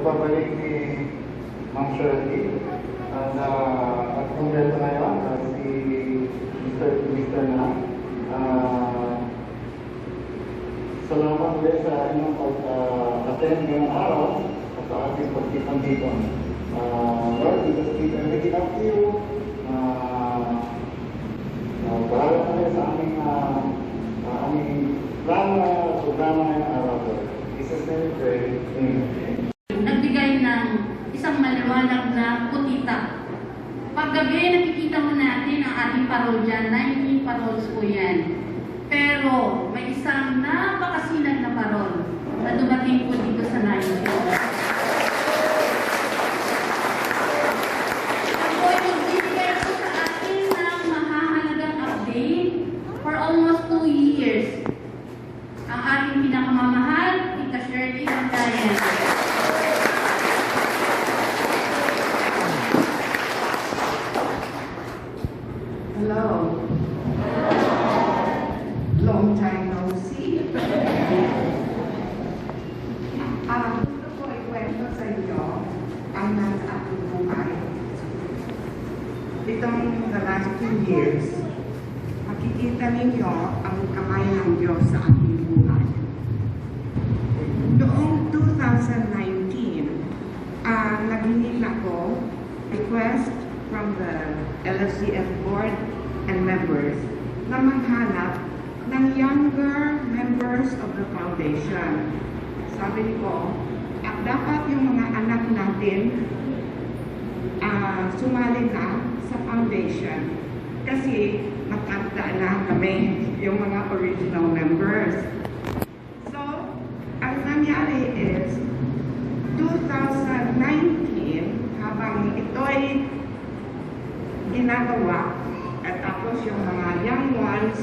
pagbabalik ni Ma'am Shirley at kongreso ngayon si Mr. na. Salamat ulit sa inyong pag-attend ngayong araw at sa ating pagkitang dito. Lord, we just keep everything up to you. Bahala na rin sa aming programa ngayong araw. Jesus name we pray. Amen. Nagbigay ng isang maliwanag na putita. Paggabi, nakikita mo natin ang ating parol dyan. 19 parols po yan. Pero may isang napakasinag na parol na dumating po dito sa Nayong Tsinoy. Ako ay magbibigay po sa atin ng mahahalagang update for almost 2 years. Ang ating pinakamamahal, Tita Shirley Bangayan. Hello. Long time no see. Gusto ko ikwento sa inyo ang nasa aking buhay. Itong the last 2 years, makikita ninyo ang kamay ng Diyos sa aking buhay. Noong 2019, naghingi ako request from the LFCF board and members na maghanap ng younger members of the foundation. Sabi ko, dapat yung mga anak natin sumali na sa foundation kasi matanda na kami yung mga original members. So, ang nangyari is 2019, habang ito'y ginagawa at tapos yung mga young ones,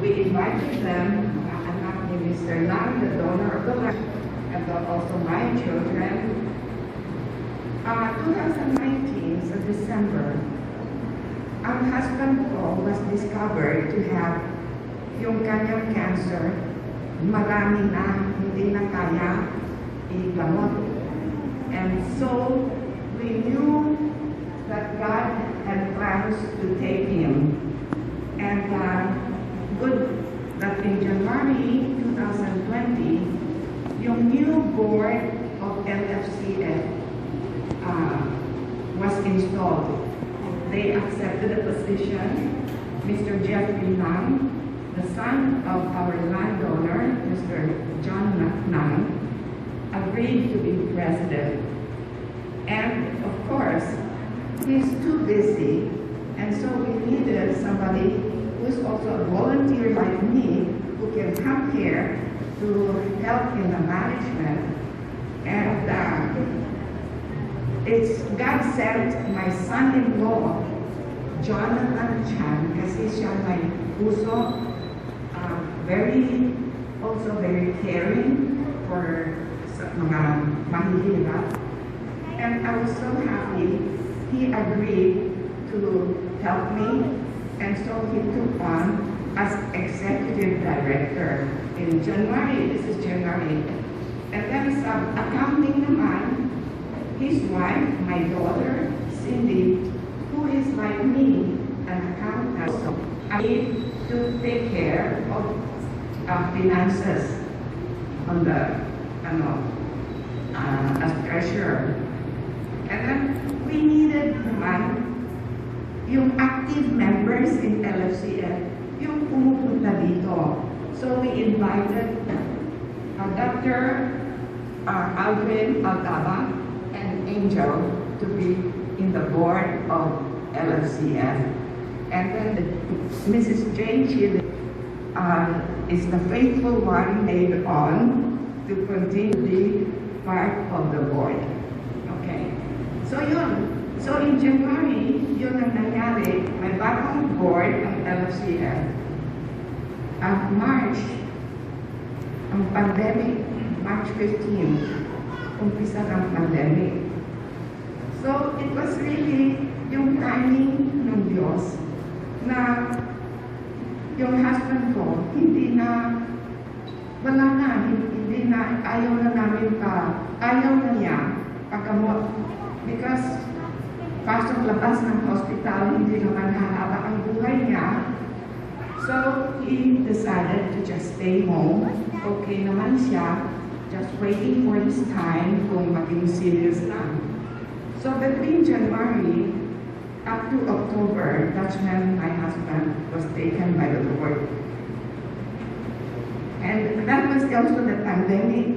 we invited them, mga anak ni Mr. Lang, the donor of the land, and also my children. 2019, sa December, ang husband ko was discovered to have yung kanyang cancer. Marami na, hindi na kaya igamot. And so, we knew that God had plans to take him. And good that in January 2020, yung new board of LFCF was installed. They accepted the position. Mr. Jeffrey Lang, the son of our landowner, Mr. John Lang, agreed to be president. And of course, he's too busy, and so we needed somebody who's also a volunteer like me, who can come here to help in the management. And it's God sent my son-in-law, Jonathan Chan, kasi siya may puso, also very caring for mga mahihirap. And I was so happy he agreed to help me, and so he took on as executive director in January. This is January. And then sa accounting naman, his wife, my daughter, Cindy, who is like me, an accountant, so I need to take care of finances on the, as treasurer. And then we needed naman yung active members in LFCF, yung pumupunta dito. So we invited Dr. Alvin Altaba and Angel to be in the board of LFCF. And then Mrs. Jane Chile is the faithful one later on to continue to be part of the board. Okay. So yun. So in January, yun ang nangyari. May bagong board ang LFCF. March, ang pandemic, March 15, umpisa ng pandemic. So it was really yung timing ng Diyos na yung husband ko, wala na, hindi na na ayaw na niya pagkamot. Because pasok labas ng hospital, hindi naman hahaba ang buhay niya. So, he decided to just stay home. Okay naman siya, just waiting for his time kung maging serious na. So, between January up to October, that's when my husband was taken by the Lord. And that was also the pandemic.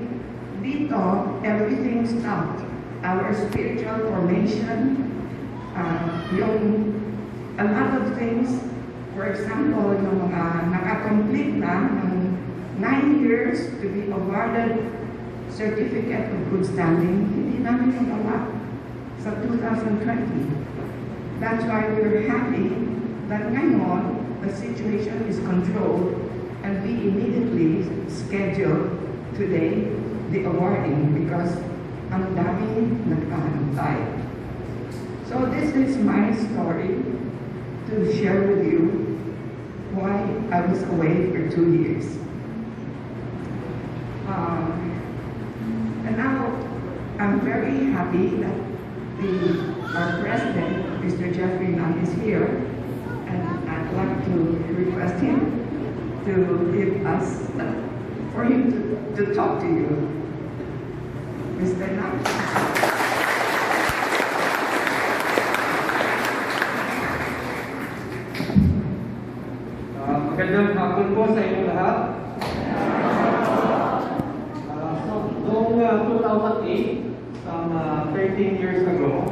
Dito, everything stopped. Our spiritual formation, a lot of things, for example, yung mga nakakomplete na ng 9 years to be awarded Certificate of Good Standing, hindi namin nagawa sa 2020. That's why we're happy that ngayon, the situation is controlled and we immediately schedule today the awarding because ang dami nagkahantay. So this is my story to share with you why I was away for 2 years. And now I'm very happy that our president, Mr. Jeffrey Nam, is here, and I'd like to request him to give us, for him to talk to you. Mr. Nam. Magandang hapon po sa inyong lahat. Noong 2008, some 13 years ago,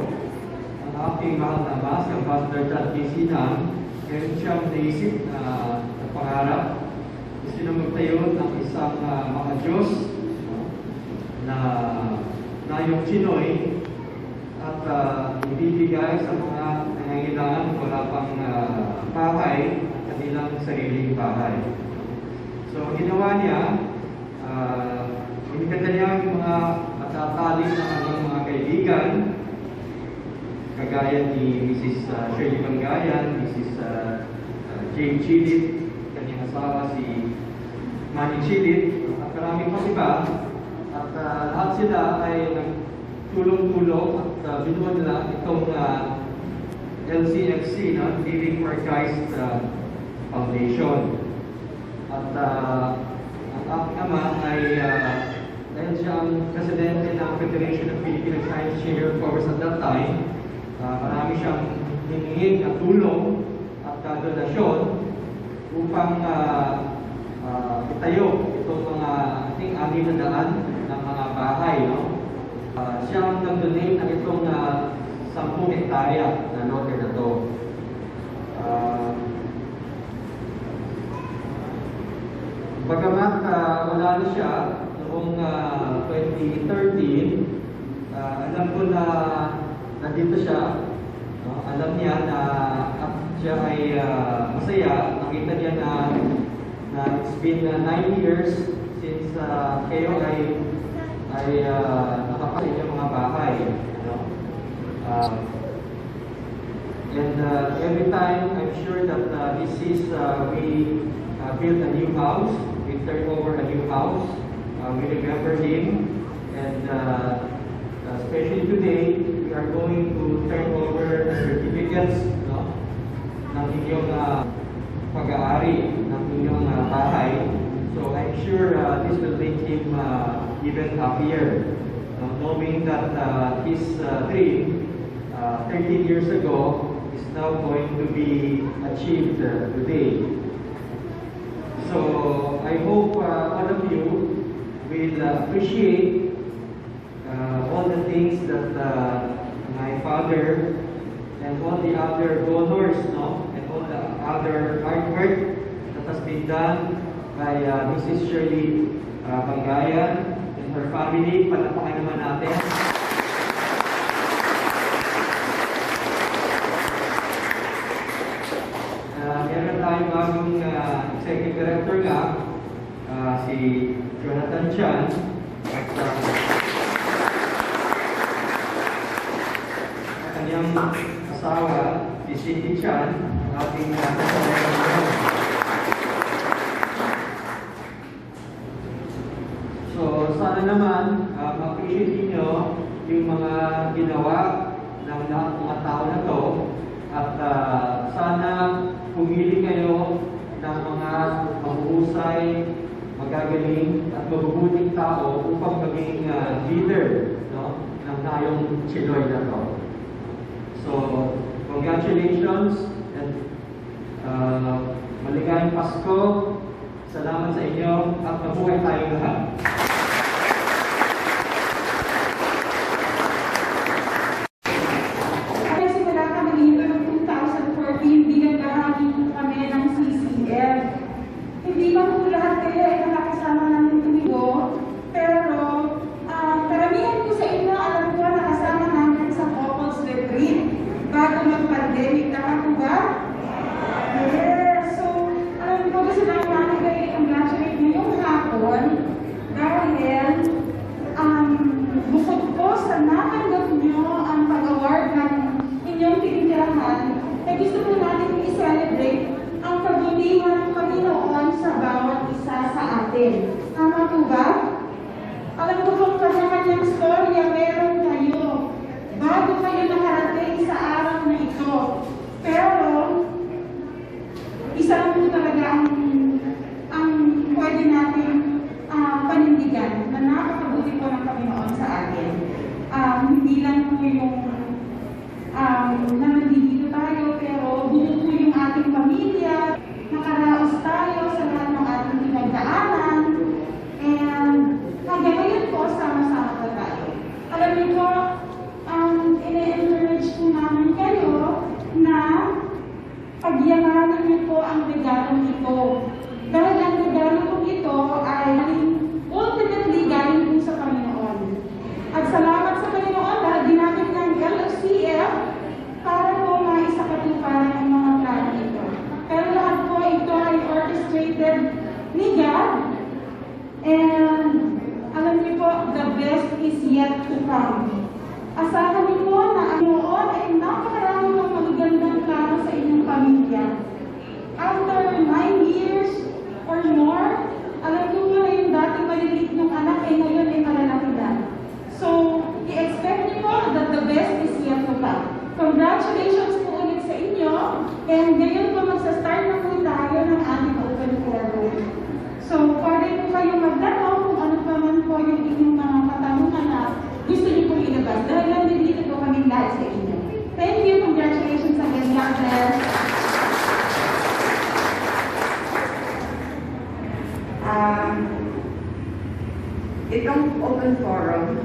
ang aking mahal na ama, si Pastor John P.C. Nam, ngayon siyang naisip na pangarap. Gusto na magtayo ng isang mga Diyos na Nayong Tsinoy at ibibigay sa mga nangangailangan wala pang bahay, kanilang sariling bahay. So, ginawa niya, inikita niya yung mga matatali na kanyang mga kaibigan, kagaya ni Mrs. Shirley Bangayan, Mrs. Jane Chilit, kanyang asawa si Manny Chilit, at maraming pang iba. At lahat sila ay nagtulong-tulong at binuo nila itong LCFC, Living for Christ Foundation. At ang aking ama ay dahil siya ang presidente ng Federation of Filipino Science Chamber Corps at that time, marami siyang hiningin na tulong at donasyon upang itayo itong mga ating 600 ng mga bahay. Siya ang nag-donate ng itong 10 hektarya na lote na ito. Bagamat wala na siya noong 2013, alam ko na nandito siya. Alam niya na at siya ay masaya. Nakita niya na it's been 9 years since kayo ay nakapasok yung mga bahay. And every time, I'm sure that this is, we build a new house, we turn over a new house, we remember him, and especially today, we are going to turn over the certificates ng inyong pag-aari ng inyong bahay. So I'm sure this will make him even happier, knowing that his dream 13 years ago is now going to be achieved today. So I hope all of you will appreciate all the things that my father and all the other donors, and all the other hard work that has been done by Mrs. Shirley Bangayan and her family. Palakpakan naman natin. Meron tayong bagong executive director nga, si Jonathan Chan. At kanyang asawa, si Cindy Chan, ang ating So, sana naman, ma-appreciate niyo yung mga ginawa ng lahat ng mga tao na to at sana pumili kayo ng mga mahuhusay, magagaling at mabubuting tao upang maging leader, no, ng Nayong Tsinoy na to. So, congratulations and maligayang Pasko. Salamat sa inyo at mabuhay tayong lahat. Simula kami dito noong 2014, binagahagi po kami ng CCF. Hindi man po lahat kayo ay nakakasama namin tumigo, pero karamihan po sa inyo, alam ko, nakasama namin sa couples retreat bago mag-pandemic. Tama po ba? Yes! So, alam ko, gusto lang namin kayo i-congratulate ngayong hapon dahil bukod po sa natanggap nyo ang pag-award ng inyong tinitirahan, ay gusto po natin i-celebrate ang pagdilihan ng Panginoon sa bawat isa sa atin. Tama po ba? Alam ko kung kanya-kanyang storya meron kayo bago kayo nakarating sa araw na ito. Pero, isa lang po talaga ang pwede natin panindigan na napakabuti po ng Panginoon sa atin. Hindi lang po yung na nandito tayo, pero buo po yung ating pamilya, nakaraos tayo sa lahat ng ating pinagdaanan, and hanggang ngayon po, sama-sama po tayo. Alam niyo po, ine-encourage po namin kayo na pagyamanin niyo po ang regalong ito. Dahil ang regalo po ito ay ultimately galing po sa Panginoon. At salamat sa Panginoon dahil ginamit ng LFCF para po maisakatuparan ang mga plano ito. Pero lahat po ito ay orchestrated ni God. And alam niyo po, the best is yet to come. Asahan niyo po na ang Panginoon ay napakarami ng magagandang plano sa inyong pamilya. After 9 years or more, alam ko po na yung dating maliliit ng anak ay ngayon ay malalaki na. So, i-expect niyo po that the best is yet to come. Congratulations po ulit sa inyo. And ngayon po magsa-start na po tayo ng ating open forum. So, pwede po kayo magtanong kung ano pa man po yung inyong mga katanungan na gusto niyo pong ilabas. Dahil nandito po kami lahat sa inyo. Thank you. Congratulations again. God bless. Itong open forum,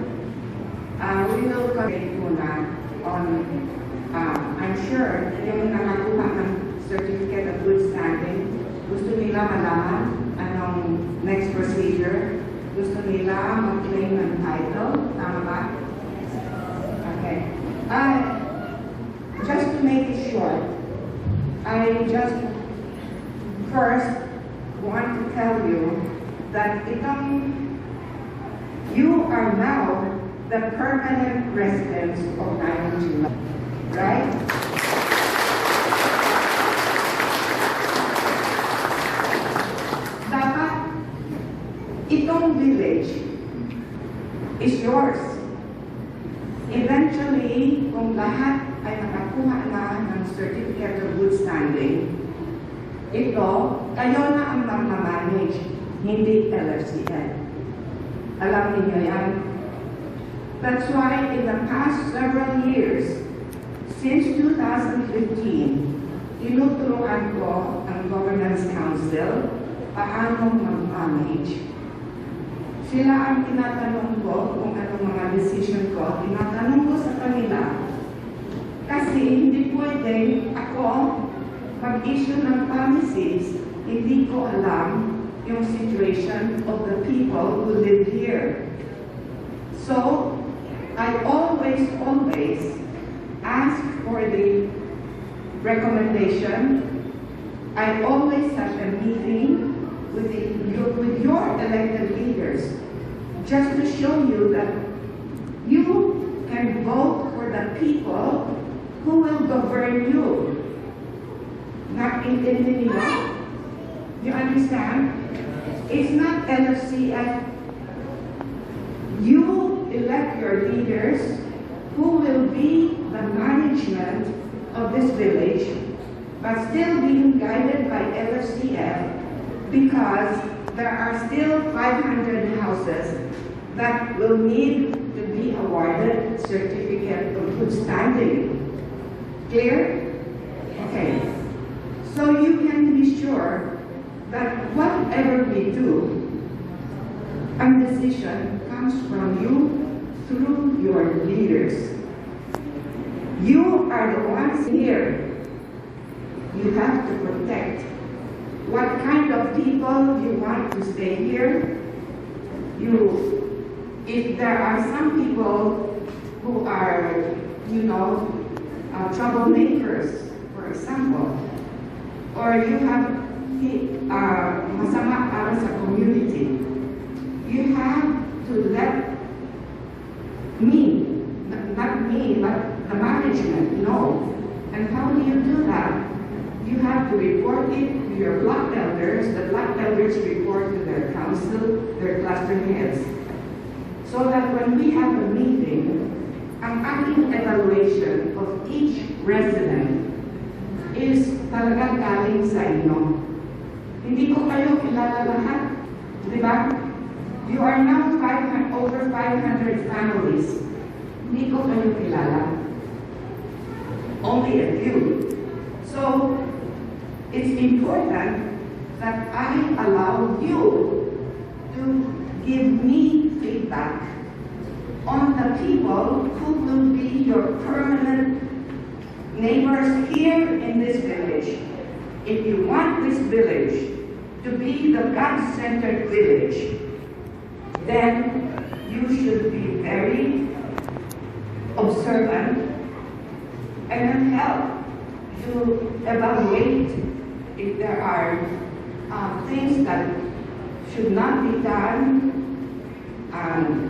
we will comment muna on, I'm sure, yung nakakuha ng Certificate of Good Standing, gusto nila malaman anong next procedure, gusto nila mag-claim ng title, tama ba? Okay. Just to make it short, I just first want to tell you that you are now the permanent residents of Nayong Tsinoy, right? Dapat itong village is yours. Eventually, kung lahat ay nakakuha na ng Certificate of Good Standing, ito, kayo na ang mag-manage, hindi LFCF. Alam niyo yan? That's why in the past several years, since 2015, tinuturuan ko ang Governance Council paano mag-manage. Sila ang tinatanong ko kung anong mga decision ko, tinatanong ko sa kanila. Kasi hindi pwede ako mag-issue ng policies, hindi ko alam yung situation of the people who live here. So, I always ask for the recommendation. I always have a meeting with your elected leaders just to show you that you can vote for the people who will govern you. Nakintindi niyo? You understand? It's not LFCF You elect your leaders who will be the management of this village, but still being guided by LFCF because there are still 500 houses that will need to be awarded certificate of good standing. Clear? Okay. So you can be sure that whatever we do, a decision comes from you through your leaders. You are the ones here. You have to protect what kind of people you want to stay here. If there are some people who are, troublemakers, for example, or you have masama para sa community, you have to let me, not me, but the management know. And how do you do that? You have to report it to your block elders. The block elders report to their council, their cluster heads. So that when we have a meeting, ang ating evaluation of each resident is talagang galing sa inyo. Hindi ko kayo kilala lahat, di ba? You are now over 500 families. Hindi ko kayo kilala. Only a few. So, it's important that I allow you to give me feedback on the people who will be your permanent neighbors here in this village. If you want this village to be the God-centered village, then you should be very observant and help to evaluate if there are things that should not be done.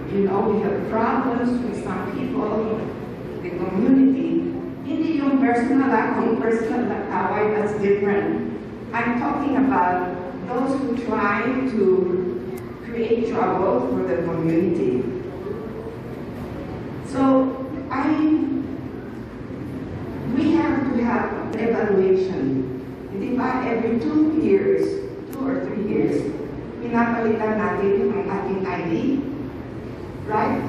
We have problems with some people, the community. Hindi yung personal akong personal away, that's different. I'm talking about those who try to create trouble for the community. So we have to have evaluation. Di ba, every 2 or 3 years, pinapalitan natin ang ating ID, right?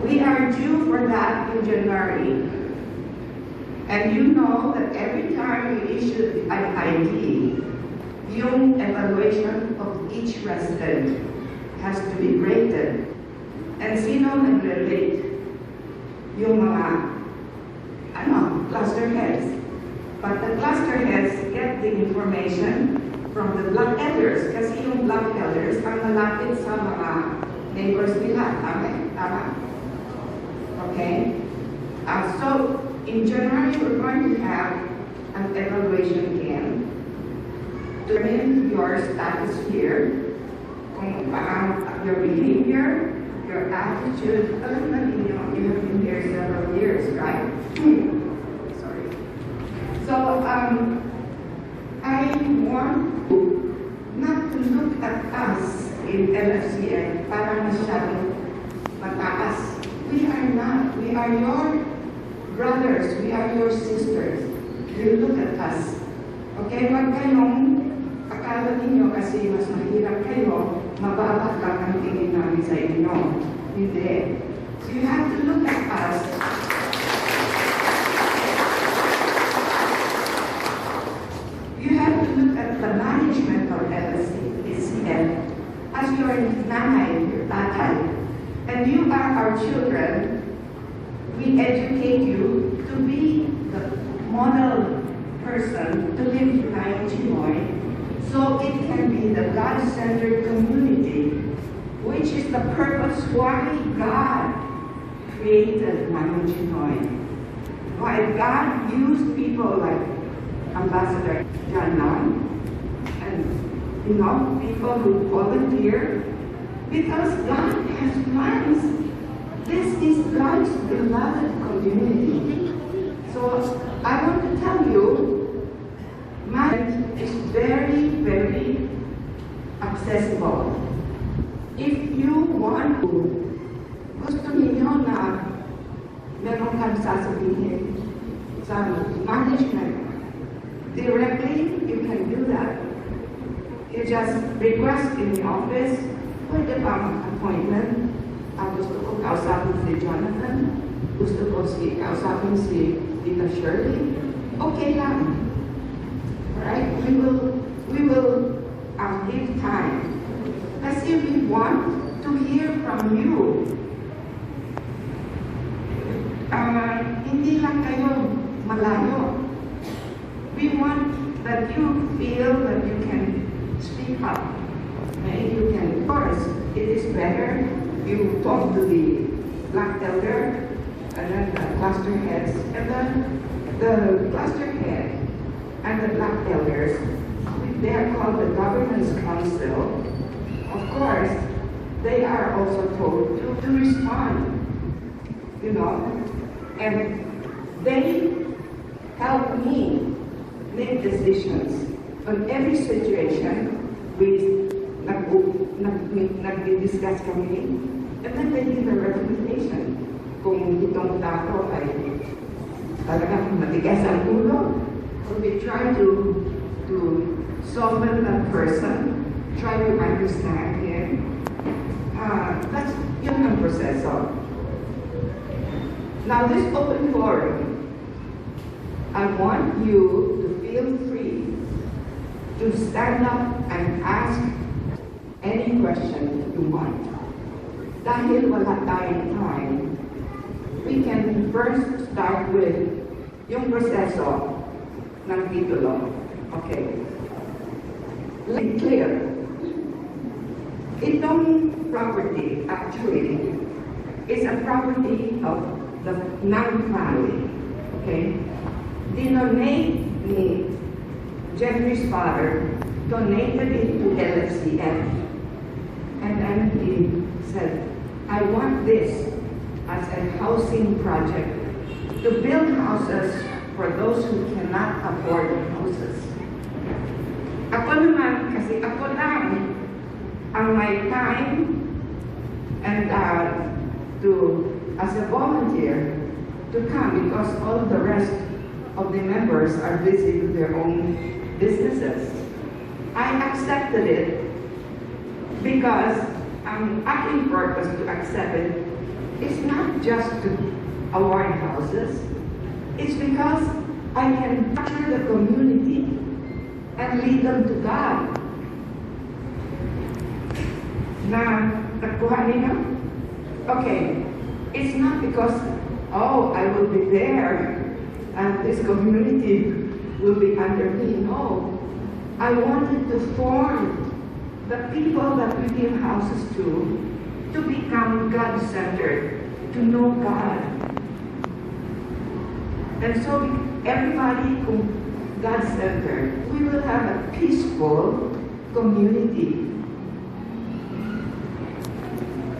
We are due for that in January. And you know that every time we issue an ID, yung evaluation of each resident has to be rated. And sino nag-relate? Yung mga, cluster heads. But the cluster heads get the information from the block elders. Kasi yung block elders ang malapit sa mga neighbors nila. Tama? Okay? So, in January, we're going to have an evaluation again. Determine your status here, kung your behavior, your attitude. Alam na ninyo, you have been here several years, right? Sorry. So, I want not to look at us in LFCF para masyadong mataas. We are not. We are your brothers. We are your sisters. You look at us. Okay? Huwag kayong akala ninyo kasi mas mahirap kayo, mababa lang ang tingin namin sa inyo. Hindi. So you have to look at us. You have to look at the management of LFCF as your nanay, your tatay. And you are our children. We educate you to be the model person to live in Nayong Tsinoy, so it can be the God-centered community, which is the purpose why God created Nayong Tsinoy. Why God used people like Ambassador John and people who volunteer, because God has plans. This is God's beloved community. So I want to tell you, marriage is very, very accessible. if you want to, gusto ninyo na meron kang sasabihin sa management, directly, you can do that. You just request in the office, pwede bang appointment? Gusto ko kausapin si Jonathan, gusto ko kausapin si Tita Shirley, okay lang. Alright? We will give time. Kasi we want to hear from you. Hindi lang kayo malayo. We want that you feel that you can speak up. Okay? You can, of course, it is better you talk to the black elder and then the cluster heads, and then the cluster head and the black elders, they are called the governance council. Of course, they are also told to respond, you know, and they help me make decisions on every situation. We nag-discuss kami, and then they give a recommendation. Kung itong tao ay talagang matigas ang ulo, so we try to soften that person, try to understand him. That's yun ang proseso. Now this open forum, I want you to feel free to stand up and ask any question you want. Dahil wala tayong time, we can first start with yung proseso ng titulo. Okay. Let's clear. Itong property, actually, is a property of the Nang family. Okay? Dinonate ni Jeffrey's father, donated it to LFCF. And then he said, I want this as a housing project to build houses for those who cannot afford houses. Ako naman, kasi ako lang ang may time and as a volunteer to come because all the rest of the members are busy with their own businesses. I accepted it because ang aking purpose to accept it is not just to award houses, it's because I can capture the community and lead them to God. Na, nakuha niyo? Okay, it's not because, oh, I will be there and this community will be under me. No, I wanted to form the people that we give houses to become God-centered, to know God. And so everybody God-centered, we will have a peaceful community.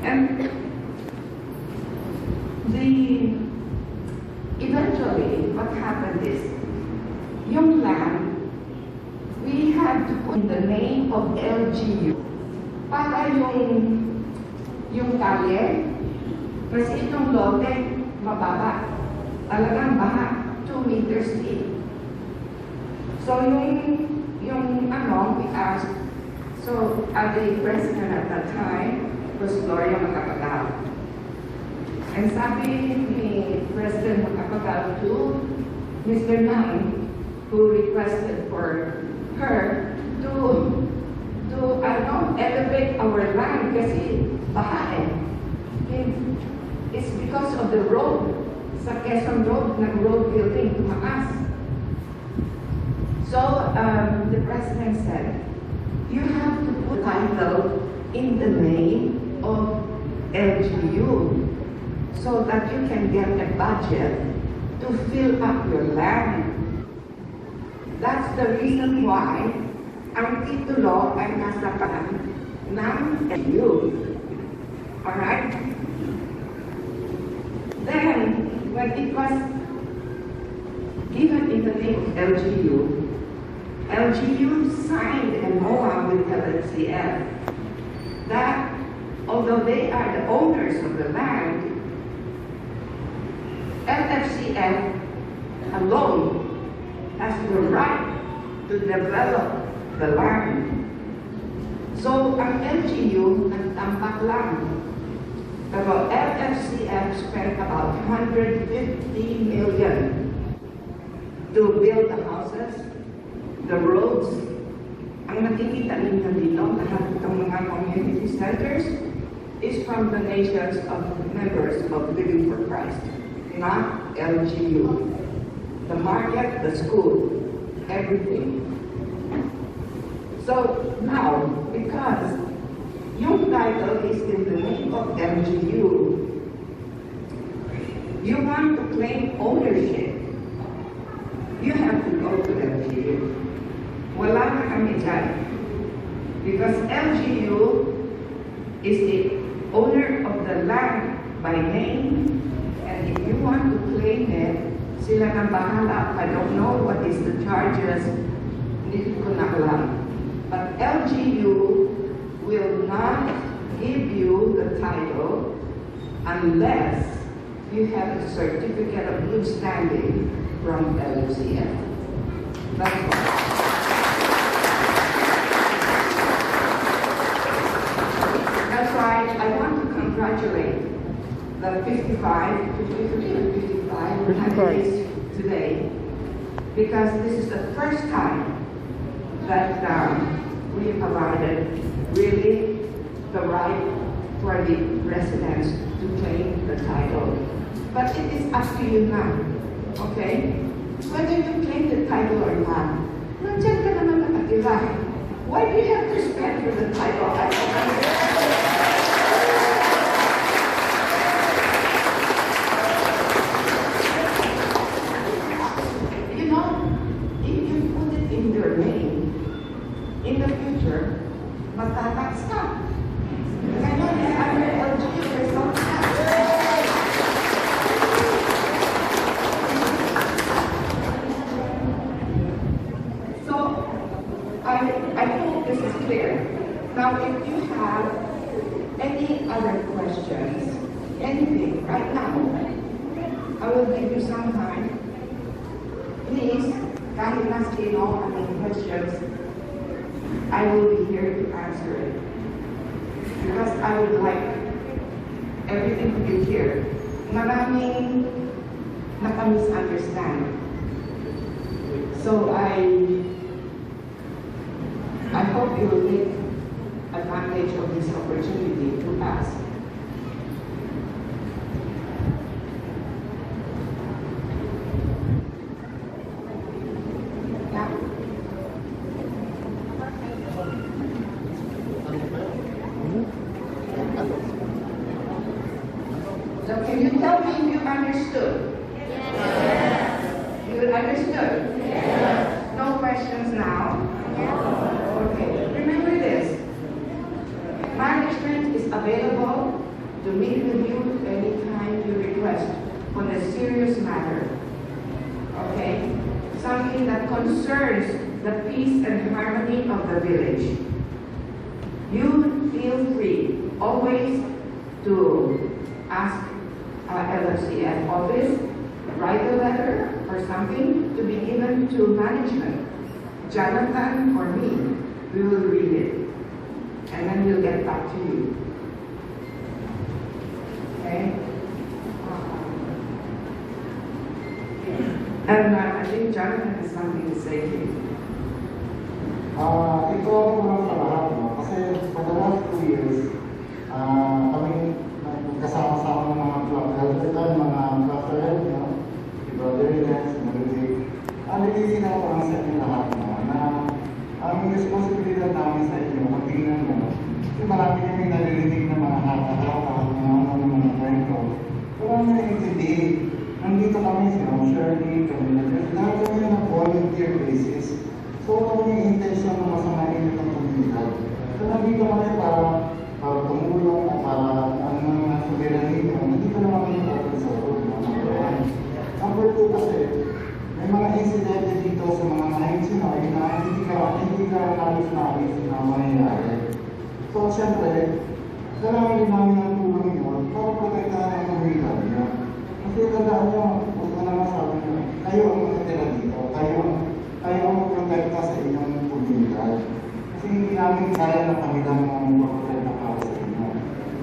And eventually, what happened is, yung land, we had to put the name of LGU para yung kalye, kasi itong lote mababa, talagang baha, 2 meters deep. So yung we asked, so the president at that time was Gloria Macapagal. And sabi ni President Macapagal to Mr. Nang, who requested for her to elevate our land kasi baha It's because of the road. Sa Quezon Road, nag-road building tumaas. So the president said, you have to put title in the name of LGU so that you can get a budget to fill up your land. That's the reason why ang titulo ay nasa pan ng LGU. Alright? Then, when it was given in the name of LGU, LGU signed a MOA with LFCF that they are the owners of the land, LFCF alone has the right to develop the land. So, ang LGU nagtambak lang. Pero LFCF spent about 150 million to build the houses, the roads. Ang nakikita ninyo dito, lahat ng mga community centers is from donations of members of Living for Christ, not LGU. The market, the school, everything. So now, because yung title is in the name of LGU, you want to claim ownership, you have to go to LGU. Wala na kami dyan. Because LGU is the owner of the land by name, and if you want to claim it, sila na bahala. I don't know what is the charges, hindi ko na alam. But LGU will not give you the title unless you have a certificate of good standing from LFCF. That's all. That's why I want to congratulate the 55 candidates today, because this is the first time that we provided really the right for the residents to claim the title. But it is up to you now, okay? Whether you claim the title or not, nandiyan ka naman nakatira. Why do you have to spend for the title? I don't understand. You know, if you put it in your name, in the future, magtatax ka. Ngayon, under LGU, there's no tax. So, I hope this is clear. Now, if you have any other questions, anything right now, I will give you some time. Please, kahit na sino ang may questions, I will be here to answer it. Because I would like everything to be clear. Maraming naka-misunderstand. So I hope you will take advantage of this opportunity to ask. So can you tell me if you understood? Yes. You understood? Yes. No questions now? Yes. Okay. Remember this. Management is available to meet with you anytime you request on a serious matter. Okay? Something that concerns the peace and harmony of the village. You feel free always to ask LFCF office, write a letter or something to be given to management. Jonathan or me, we will read it. And then we'll get back to you. Okay? And I think Jonathan has something to say to you. Ito ako lang sa lahat, no? Kasi for the last 2 years, kami kasama-sama ng mga club health, mga club health, no? Si Brother Elias, Marilig. Nalilisi na ako lang sa inyo lahat, no? Na ang responsibilidad namin sa inyo, magtingnan mo. Kasi marami kami nalilinig na mga hataw, mga kwento. Pero ang naiintindihin, nandito kami si Shirley, lahat kami na volunteer basis. So, kung yung intention na masamahin itong komunidad, so nandito kami para tumulong o para mga soberani nyo, hindi ko naman kami open sa road. Number 2 kasi, may mga insidente dito sa mga Nayong Tsinoy na hindi ka halos na-alis na mangyayari. So, siyempre, kailangan din namin ang tulong yun para protektahan ang komunidad niya. Kasi tandaan niyo, huwag ko naman sabi niyo, kayo ang magkatira dito, kayo ang magprotekta sa inyong komunidad. Kasi hindi namin kaya na pamilang ng magprotekta para sa inyo.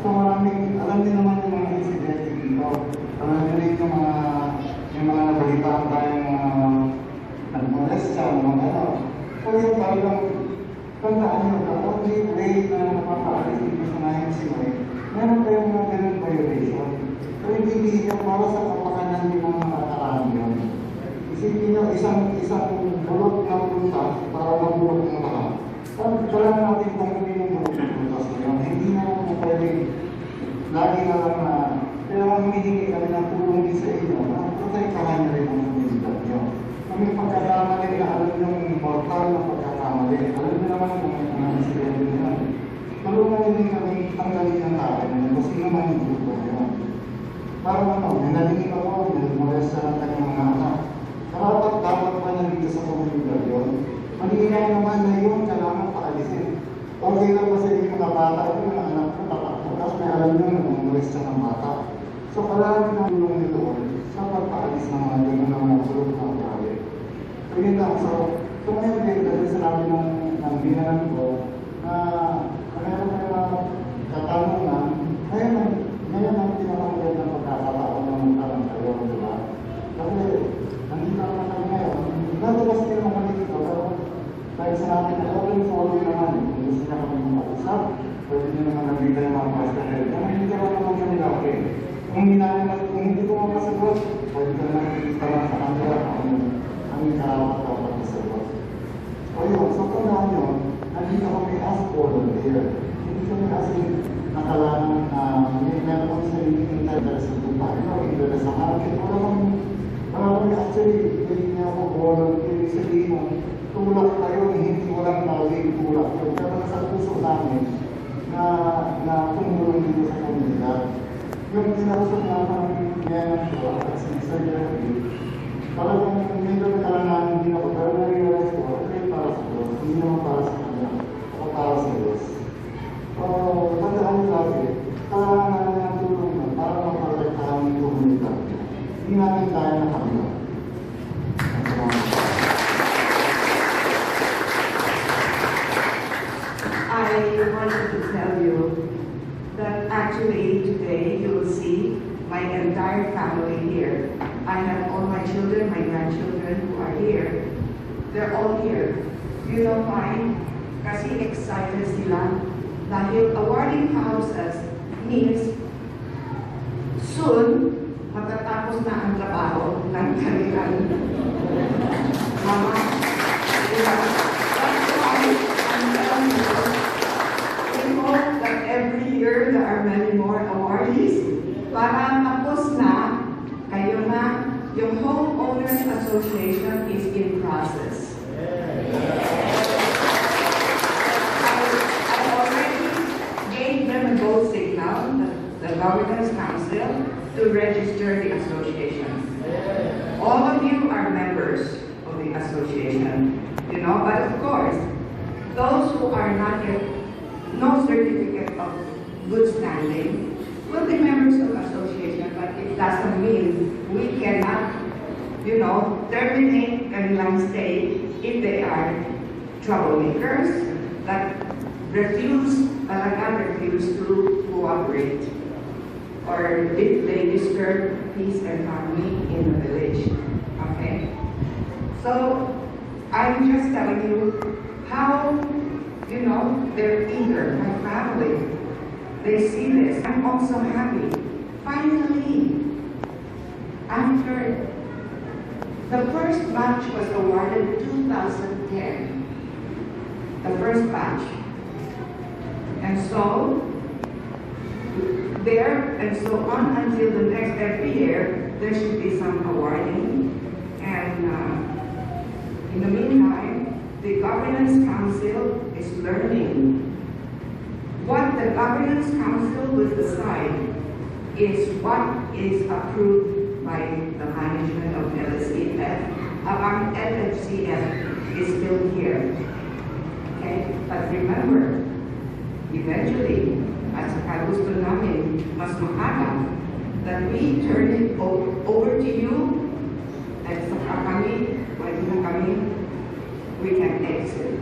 So maraming, alam din naman yung mga insidente dito. Alam niyo rin yung mga nabalitaan tayong nag-molest siya, mga ano. So yung talagang, tandaan niyo, the only way na napapaalis dito sa Nayong Tsinoy, meron tayong mga ganun violation. So hindi niyo para sa kapakanan din ng mga karami yun. Isipin niyo, isang bulok na prutas para mabulok ng lahat. Kailangan natin tanggalin yung bulok ng prutas na yun. Hindi na po pwedeng lagi na lang na kailangan humihingi kami ng tulong din sa inyo na protektahan niyo rin ang komunidad niyo. Kami pagkakamali na alam yung mortal na pagkakamali. Alam niyo naman kung mga insidente nila. Tulungan niyo din kami tanggalin ng tao na yun kasi naman yung grupo niyo. Parang ano, nanalimik ako, nag-molest sa kanyang mga anak. Dapat pa na dito sa komunidad yun. Malinaw naman na yun, kailangan paalisin. Okay lang pa sa inyo mga bata, yung mga anak ko, tatakbo. Tapos may alam nyo na nag-molest siya ng bata. So, kailangan na tulong nyo doon sa pagpaalis ng mga ganyan ng mga sulok ng ugali. So, yun lang. So ngayon din, dahil sinabi ng binanan ko, na meron na mga katanungan, ngayon ang pinakanggan ng pagkakataon ng magkaroon kayo, di ba? Kasi, nandito naman kami ngayon, dati kasi naman kami dito, pero dahil sa natin na open forum naman, kung gusto niya kami mag-usap, pwede niyo naman nabigay ng mga question head. Kung hindi ka naman kami okay. Kung hindi ko mapasagot, pwede ka naman itanong sa kanila ang karapat dapat masagot. So yun, so tandaan yun, nandito kami as volunteer. Hindi kami kasi nakalangan na meron kami sa interest sa tumpay, interest sa market. Wala kami actually, hindi niya ako volunteer. Sabihin mo, tulak tayo, hindi walang tawag tulak tayo. Pero nasa puso namin na tumulong dito sa komunidad. Yung kinausap naman ngayon ko at si Mr. Jeremy, talagang medyo nakalangan hindi ako pero na-realize ko, okay, para sa Diyos, hindi naman para sa kanya, ako para sa Diyos. So, tandaan niyo lagi, kailangan namin ang tulong na para maprotektahan yung komunidad. Hindi namin kaya na kabila. I wanted to tell you that actually today you will see my entire family here. I have all my children, my grandchildren who are here. They're all here. You know why? Kasi excited sila. Dahil awarding houses means soon matatapos na ang trabaho ng kanilang mama. That's why I'm telling you, we hope that every year there are many more awardees para tapos na, kayo na, yung Homeowners Association is in process. I already gave them a go signal, the Governance Council, to register the association. All of you are members of the association, you know, but of course, those who are not yet, no certificate of good standing, will be members of association, but it doesn't mean we cannot, you know, terminate and stay if they are troublemakers that refuse to cooperate, or if they disturb peace and harmony in the village. Okay? So, I'm just telling you how, you know, they're eager, my family. They see this. I'm also happy. Finally, after the first batch was awarded 2010, the first batch. And so, so on until the next every year, there should be some awarding. And in the meantime, the Governance Council is learning. What the Governance Council will decide is what is approved by the management of LFCF. Our LFCF is still here. Okay? But remember, eventually, as a gusto namin mas maaga, that we turn it over to you, at saka kami, pwede na kami, we can exit.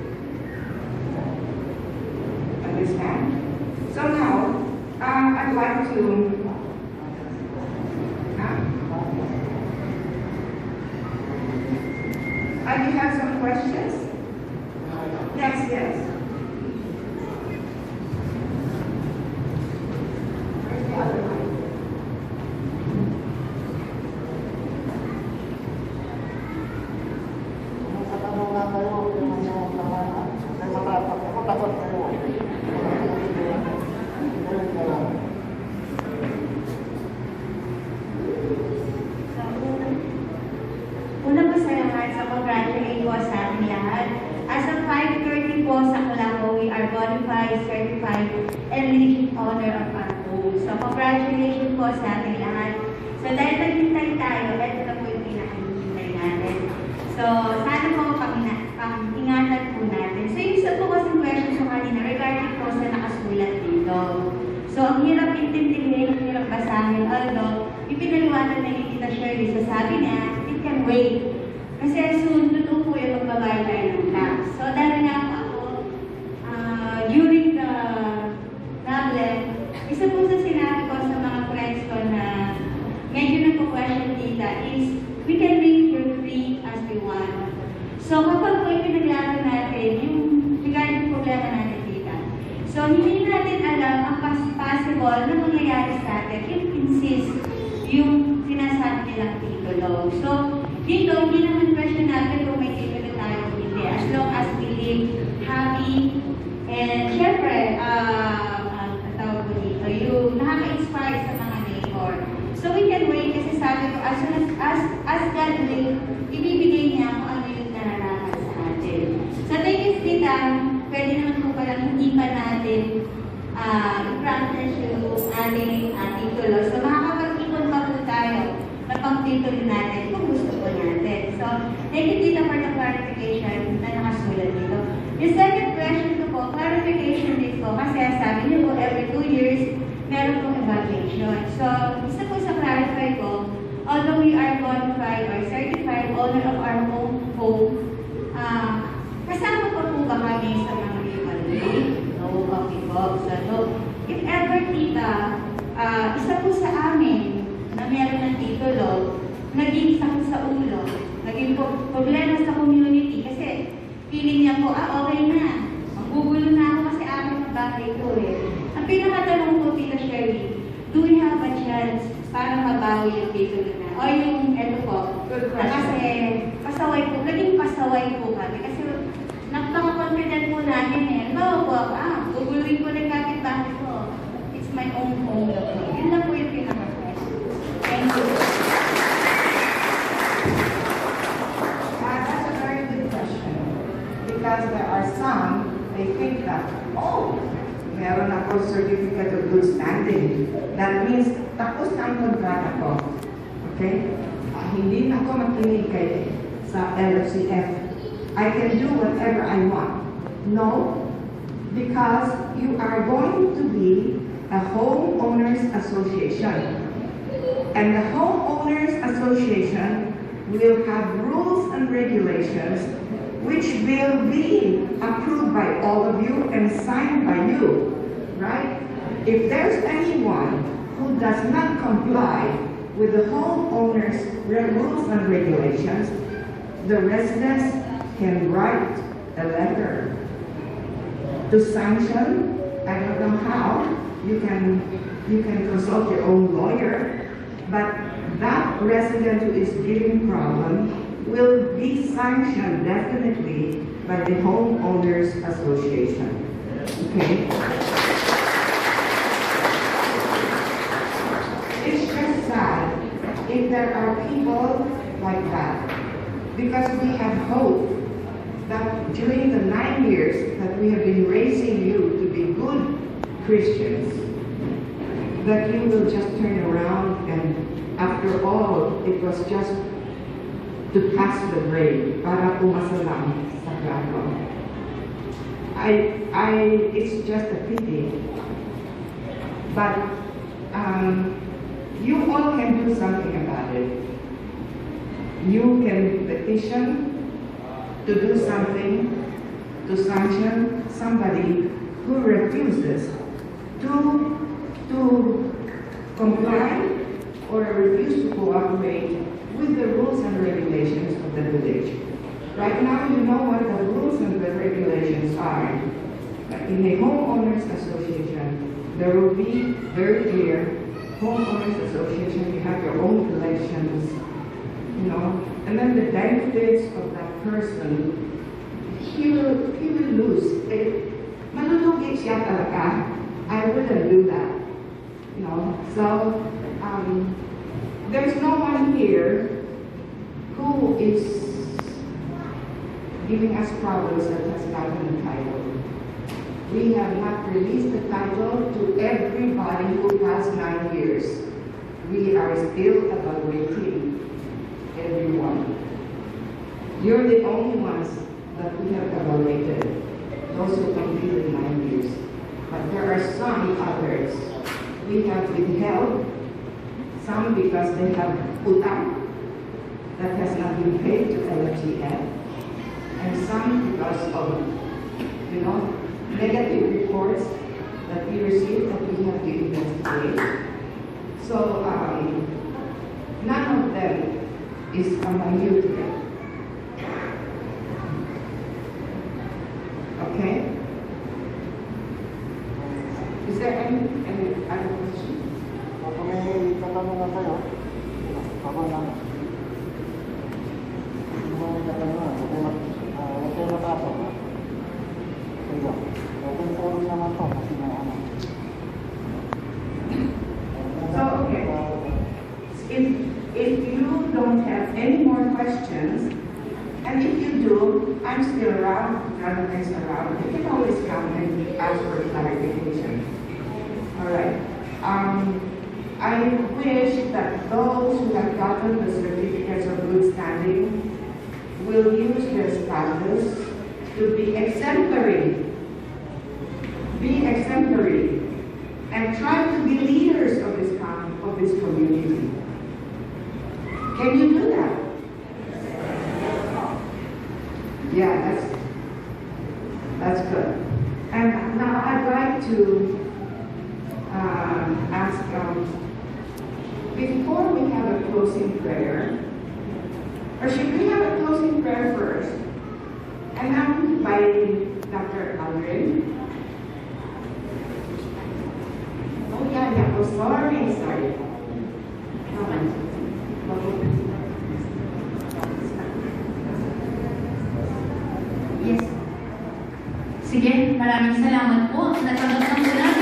Understand? So now, I'd like to, do you have some questions? Yes, yes. Magtatanong na kayo, yung mga laman, kasi matakot kayo. Unang pasalamat sa congratulate po sa ating lahat. As of 5:30 po sa Colombo, we are bonafide, certified, and legit owner of our home. So congratulations po sa ating lahat. So dahil naghintay tayo, ito na po yung pinakahintay natin. So sana po ingatan po natin. So yung isa po kasing question sa kanina regarding po sa nakasulat dito. So ang hirap intindihin, ang hirap basahin, although ipinaliwanag na ni Tita Shirley, sasabi niya, it can wait. Kasi soon, totoo po yung magbabayad tayo ng tax. So dahil nga po ako, during the problem, isa po sa sinabi ko sa mga friends ko na medyo nagpo-question dita is, we can live here free as we want. So kapag po ipinaglaban natin, yung regarding problema natin dita, so hindi natin alam ang possible na mangyayari sa atin if insist yung sinasabi nilang titulo. So dito, hindi naman question natin kung may titulo tayo o hindi. As long as we live happy and syempre, tawag ko dito, yung nakaka-inspire sa mga neighbor. So we can wait kasi sabi ko, as soon as God will, ibibigay niya kung ano yung nararapat sa atin. So thank you, Tita. Pwede naman po palang hindi pa natin i-practice yung ating titulo. So makakapag-ipon pa po tayo na pang-titulo natin kung gusto po natin. So thank you, Tita, for the clarification na nakasulat dito. Yung second question ko po, clarification din po, kasi sabi niyo po every 2 years meron pong evaluation. So isa po sa clarify ko, although we are qualified or certified owner of our own home, kasama pa po ba kami sa mga evaluate? No, okay po. So no, if ever, Tita, isa po sa amin na meron ng titulo, naging sakit sa ulo, naging problema sa community kasi feeling niya po, okay na, magugulo na ako kasi akin ang bahay ko eh. Ang pinakatanong po, Tita Shirley, do we have a chance para mabawi yung titulo na? O yung, eto po, kasi pasaway po, naging pasaway po kami kasi napaka-confident po namin eh. No po, guguluin ko na yung kapit-bahay ko. It's my own home. Yun lang po yung pinaka-question. Thank you. That's a very good question. Because there are some, they think that, oh, meron ako certificate of good standing. That means, tapos na ang kontrata ko. Okay? Hindi na ako makinig sa LFCF. I can do whatever I want. No, because you are going to be a homeowners association. And the homeowners association will have rules and regulations which will be approved by all of you and signed by you, right? If there's anyone who does not comply with the homeowners rules and regulations, the residents can write a letter to sanction. I don't know how. You can consult your own lawyer, but that resident who is giving problem will be sanctioned definitely by the homeowners association. Okay. It's just sad if there are people like that, because we have hope that during the 9 years that we have been raising you to be good Christians, that you will just turn around and after all, it was just to pass the grade, para pumasa lang sa grado. It's just a pity But you all can do something about it. You can petition to do something to sanction somebody who refuses to comply or refuse to cooperate with the rules and regulations of the village. Right now, you know what the rules and the regulations are. In a homeowners association, there will be very clear homeowners association, you have your own elections, you know, and then the benefits of that person, he will lose. Malulugi siya talaga. I wouldn't do that, you know. So, there's no one here who is giving us problems that has gotten the title. We have not released the title to everybody who passed 9 years. We are still evaluating everyone. You're the only ones that we have evaluated, those who completed 9 years. But there are some others we have withheld, some because they have utang that has not been paid to LFCF, and some because of, you know, negative reports that we received that we have to investigate. So none of them is among you today. Okay? Is there any other question? Kung may katanungan na sa'yo, baba lang. Kung may katanungan, huwag kayo matapos. Sige. Open forum naman to kasi may ano. So, okay. If you don't have any more questions, and if you do, I'm still around, Jonathan is around, you can always come and ask for clarification. All right. I wish that those who have gotten the certificates of good standing will use their status to be exemplary. Be exemplary and try to be leaders of this community. Can you do that? Yeah, that's good. And now I'd like to ask, before we have a closing prayer, or should we have a closing prayer first? And I'm by Dr. Aldrin. Oh yeah, oh sorry. Yes. Sige, maraming salamat po. Natapos na po na